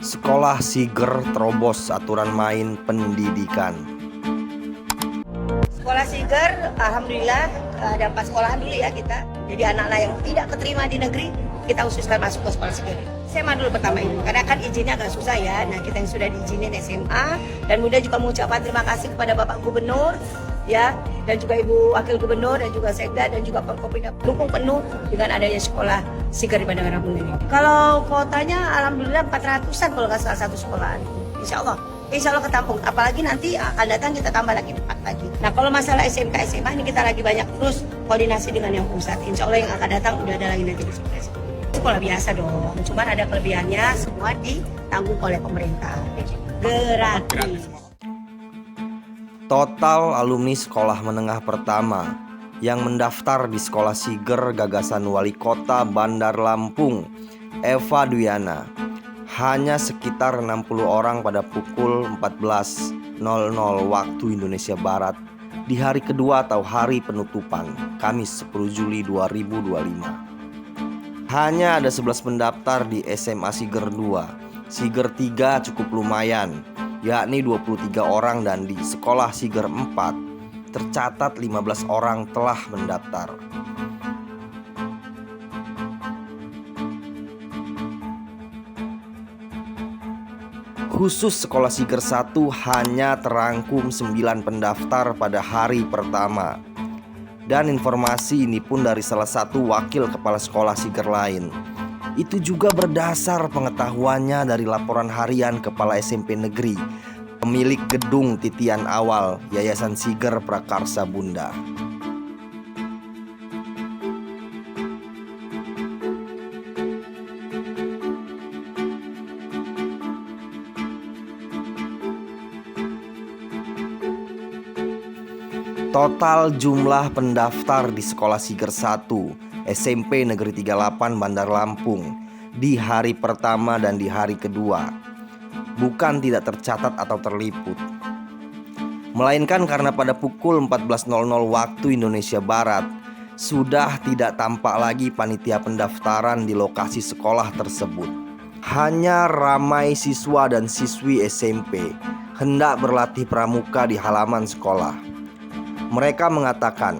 Sekolah Siger terobos aturan main pendidikan. Sekolah Siger, alhamdulillah ada 4 sekolahan dulu ya kita. Jadi anak-anak yang tidak keterima di negeri, kita khususkan masuk ke sekolah Siger. SMA dulu pertama ini, karena kan izinnya agak susah ya. Nah, kita yang sudah diizinin SMA, dan Bunda juga mengucapkan terima kasih kepada Bapak Gubernur, ya, dan juga Ibu Wakil Gubernur, dan juga Sekda, dan juga Pemkopimda dukung penuh dengan adanya sekolah Siger di Bandar Lampung ini. Kalau kuotanya alhamdulillah 400-an kalau nggak salah satu sekolahan. Insya Allah ketampung. Apalagi nanti akan datang kita tambah lagi 4 lagi. Nah, kalau masalah SMK SMA ini kita lagi banyak terus koordinasi dengan yang pusat. Insya Allah yang akan datang udah ada lagi nanti di sekolah biasa dong. Cuman ada kelebihannya, semua ditanggung oleh pemerintah. Gratis. Total alumni sekolah menengah pertama yang mendaftar di sekolah Siger gagasan Wali Kota Bandar Lampung, Eva Duyana, hanya sekitar 60 orang pada pukul 14.00 waktu Indonesia Barat di hari kedua atau hari penutupan, Kamis 10 Juli 2025. Hanya ada 11 pendaftar di SMA Siger 2, Siger 3 cukup lumayan, yakni 23 orang, dan di sekolah Siger 4 tercatat 15 orang telah mendaftar. Khusus sekolah Siger 1 hanya terangkum 9 pendaftar pada hari pertama. Dan informasi ini pun dari salah satu wakil kepala sekolah Siger lain. Itu juga berdasar pengetahuannya dari laporan harian Kepala SMP Negeri, pemilik gedung titian awal Yayasan Siger Prakarsa Bunda. Total jumlah pendaftar di sekolah Siger 1 SMP Negeri 38 Bandar Lampung di hari pertama dan di hari kedua bukan tidak tercatat atau terliput, melainkan karena pada pukul 14.00 waktu Indonesia Barat sudah tidak tampak lagi panitia pendaftaran di lokasi sekolah tersebut. Hanya ramai siswa dan siswi SMP hendak berlatih pramuka di halaman sekolah. Mereka mengatakan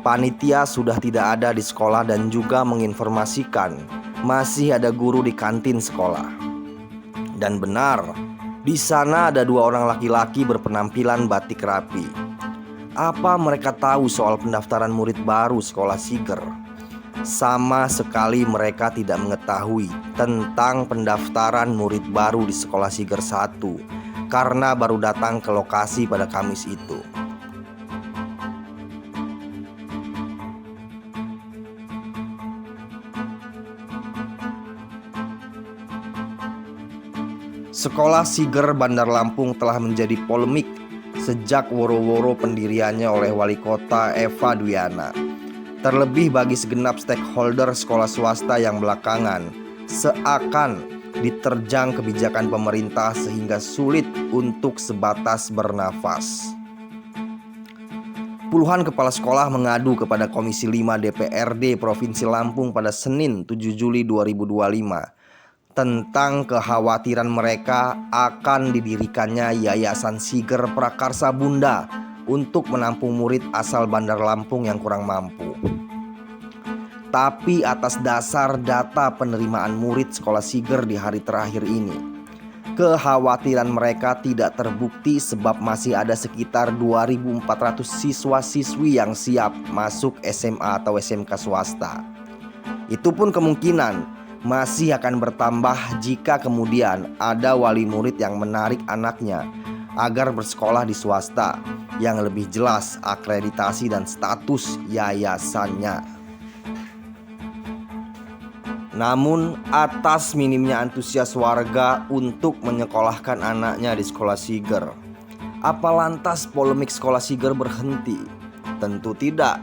panitia sudah tidak ada di sekolah dan juga menginformasikan masih ada guru di kantin sekolah. Dan benar, di sana ada 2 orang laki-laki berpenampilan batik rapi. Apa mereka tahu soal pendaftaran murid baru sekolah Siger? Sama sekali mereka tidak mengetahui tentang pendaftaran murid baru di sekolah Siger 1 karena baru datang ke lokasi pada Kamis itu. Sekolah Siger Bandar Lampung telah menjadi polemik sejak woro-woro pendiriannya oleh Wali Kota Eva Duyana. Terlebih bagi segenap stakeholder sekolah swasta yang belakangan seakan diterjang kebijakan pemerintah sehingga sulit untuk sebatas bernafas. Puluhan kepala sekolah mengadu kepada Komisi 5 DPRD Provinsi Lampung pada Senin 7 Juli 2025 tentang kekhawatiran mereka akan didirikannya Yayasan Siger Prakarsa Bunda untuk menampung murid asal Bandar Lampung yang kurang mampu. Tapi atas dasar data penerimaan murid sekolah Siger di hari terakhir ini, kekhawatiran mereka tidak terbukti sebab masih ada sekitar 2.400 siswa-siswi yang siap masuk SMA atau SMK swasta. Itu pun kemungkinan masih akan bertambah jika kemudian ada wali murid yang menarik anaknya agar bersekolah di swasta yang lebih jelas akreditasi dan status yayasannya. Namun atas minimnya antusias warga untuk menyekolahkan anaknya di sekolah Siger, apa lantas polemik sekolah Siger berhenti? Tentu tidak,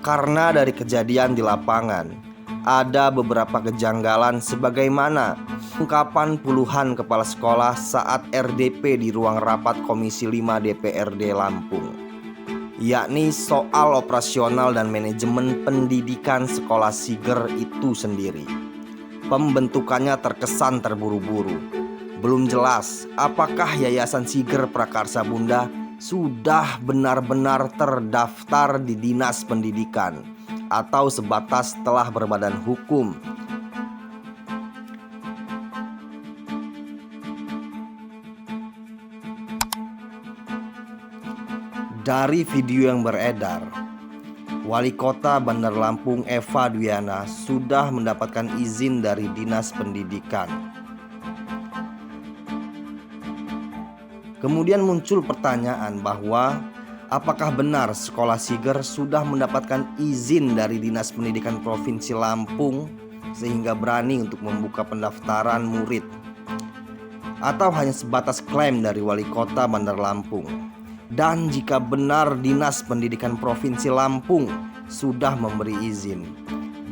karena dari kejadian di lapangan ada beberapa kejanggalan sebagaimana ungkapan puluhan kepala sekolah saat RDP di ruang rapat Komisi 5 DPRD Lampung, yakni soal operasional dan manajemen pendidikan sekolah Siger itu sendiri. Pembentukannya terkesan terburu-buru, Belum jelas apakah Yayasan Siger Prakarsa Bunda sudah benar-benar terdaftar di Dinas Pendidikan atau sebatas telah berbadan hukum. Dari video yang beredar, Wali Kota Bandar Lampung Eva Dwiana sudah mendapatkan izin dari Dinas Pendidikan. Kemudian muncul pertanyaan bahwa apakah benar sekolah Siger sudah mendapatkan izin dari Dinas Pendidikan Provinsi Lampung sehingga berani untuk membuka pendaftaran murid, atau hanya sebatas klaim dari Wali Kota Bandar Lampung. Dan jika benar Dinas Pendidikan Provinsi Lampung sudah memberi izin,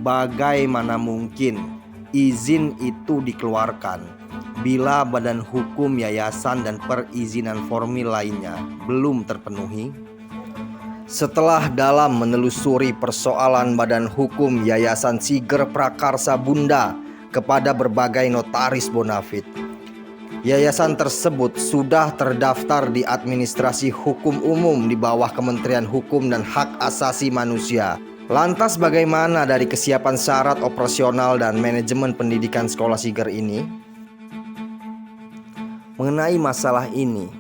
bagaimana mungkin izin itu dikeluarkan bila badan hukum yayasan dan perizinan formil lainnya belum terpenuhi? Setelah dalam menelusuri persoalan badan hukum Yayasan Siger Prakarsa Bunda kepada berbagai notaris bonafit, yayasan tersebut sudah terdaftar di Administrasi Hukum Umum di bawah Kementerian Hukum dan Hak Asasi Manusia. Lantas bagaimana dari kesiapan syarat operasional dan manajemen pendidikan sekolah Siger ini? Mengenai masalah ini,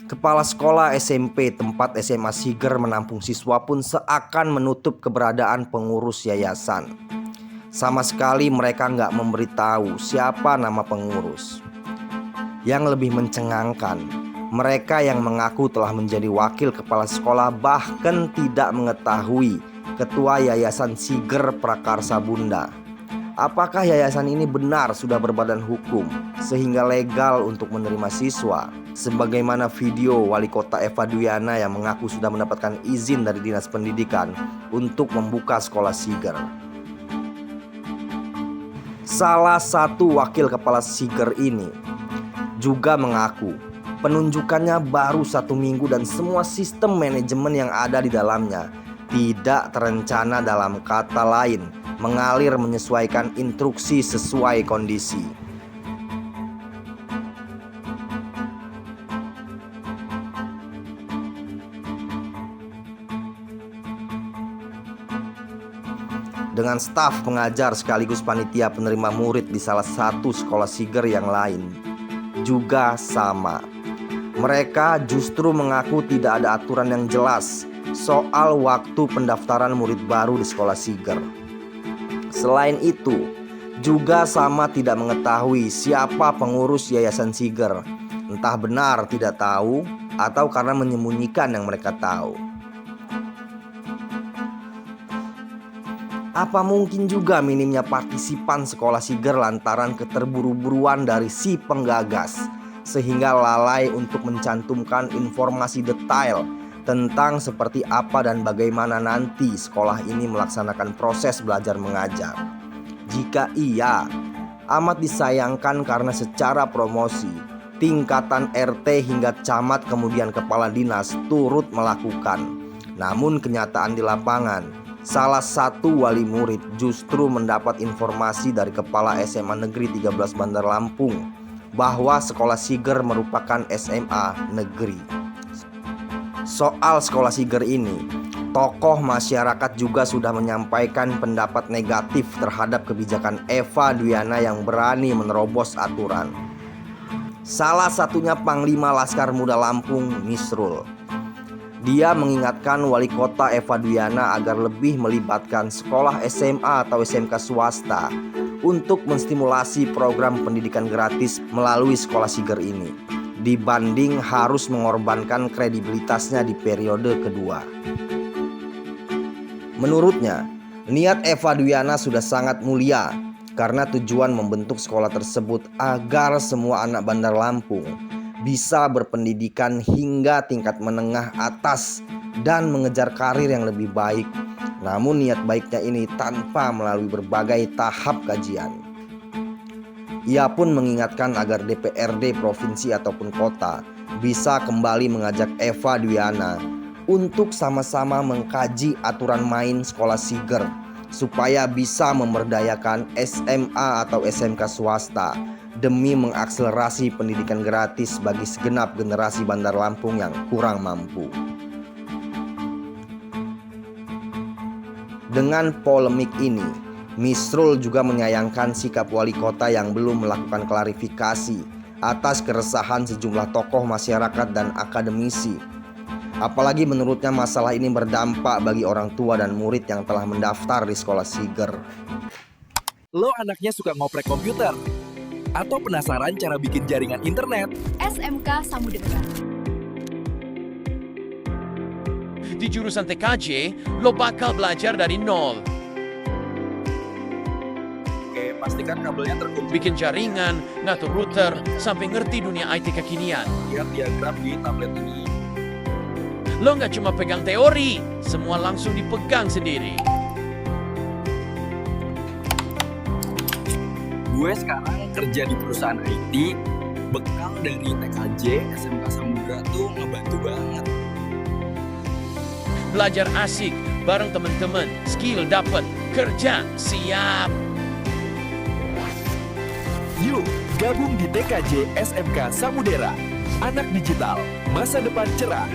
Kepala Sekolah SMP tempat SMA Siger menampung siswa pun seakan menutup keberadaan pengurus yayasan. Sama sekali mereka nggak memberitahu siapa nama pengurus. Yang lebih mencengangkan, mereka yang mengaku telah menjadi wakil kepala sekolah bahkan tidak mengetahui ketua Yayasan Siger Prakarsa Bunda. Apakah yayasan ini benar sudah berbadan hukum sehingga legal untuk menerima siswa? Sebagaimana video Wali Kota Eva Dwiana yang mengaku sudah mendapatkan izin dari Dinas Pendidikan untuk membuka sekolah Siger. Salah satu wakil kepala Siger ini juga mengaku penunjukannya baru 1 minggu dan semua sistem manajemen yang ada di dalamnya tidak terencana, dalam kata lain mengalir menyesuaikan instruksi sesuai kondisi. Dengan staf pengajar sekaligus panitia penerima murid di salah satu sekolah Siger yang lain juga sama. Mereka justru mengaku tidak ada aturan yang jelas soal waktu pendaftaran murid baru di sekolah Siger. Selain itu, juga sama tidak mengetahui siapa pengurus Yayasan Siger. Entah benar tidak tahu atau karena menyembunyikan yang mereka tahu. Apa mungkin juga minimnya partisipan sekolah Siger lantaran keterburu-buruan dari si penggagas sehingga lalai untuk mencantumkan informasi detail tentang seperti apa dan bagaimana nanti sekolah ini melaksanakan proses belajar mengajar. Jika iya, amat disayangkan karena secara promosi tingkatan RT hingga camat kemudian kepala dinas turut melakukan. Namun kenyataan di lapangan, salah satu wali murid justru mendapat informasi dari Kepala SMA Negeri 13 Bandar Lampung bahwa sekolah Siger merupakan SMA negeri. Soal sekolah Siger ini, tokoh masyarakat juga sudah menyampaikan pendapat negatif terhadap kebijakan Eva Dwiana yang berani menerobos aturan. Salah satunya Panglima Laskar Muda Lampung, Misrul. Dia mengingatkan Wali Kota Eva Dwiana agar lebih melibatkan sekolah SMA atau SMK swasta untuk menstimulasi program pendidikan gratis melalui sekolah Siger ini, dibanding harus mengorbankan kredibilitasnya di periode kedua. Menurutnya, niat Eva Dwiana sudah sangat mulia karena tujuan membentuk sekolah tersebut agar semua anak Bandar Lampung bisa berpendidikan hingga tingkat menengah atas dan mengejar karir yang lebih baik. Namun niat baiknya ini tanpa melalui berbagai tahap kajian. Ia pun mengingatkan agar DPRD provinsi ataupun kota bisa kembali mengajak Eva Dwiana untuk sama-sama mengkaji aturan main sekolah Siger supaya bisa memberdayakan SMA atau SMK swasta demi mengakselerasi pendidikan gratis bagi segenap generasi Bandar Lampung yang kurang mampu. Dengan polemik ini, Misrul juga menyayangkan sikap wali kota yang belum melakukan klarifikasi atas keresahan sejumlah tokoh masyarakat dan akademisi. Apalagi menurutnya masalah ini berdampak bagi orang tua dan murid yang telah mendaftar di sekolah Siger. Lo anaknya suka ngoprek komputer? Atau penasaran cara bikin jaringan internet? SMK Samudera. Di jurusan TKJ, lo bakal belajar dari nol. Oke, pastikan kabelnya terkunci. Bikin jaringan, ngatur router, sampai ngerti dunia IT kekinian. Lihat diagram di tablet ini. Lo nggak cuma pegang teori, semua langsung dipegang sendiri. Gue sekarang kerja di perusahaan IT, bekal dari TKJ, SMK Samudera tuh ngebantu banget. Belajar asik, bareng temen-temen, skill dapet, kerja siap. Yuk, gabung di TKJ SMK Samudera. Anak digital, masa depan cerah.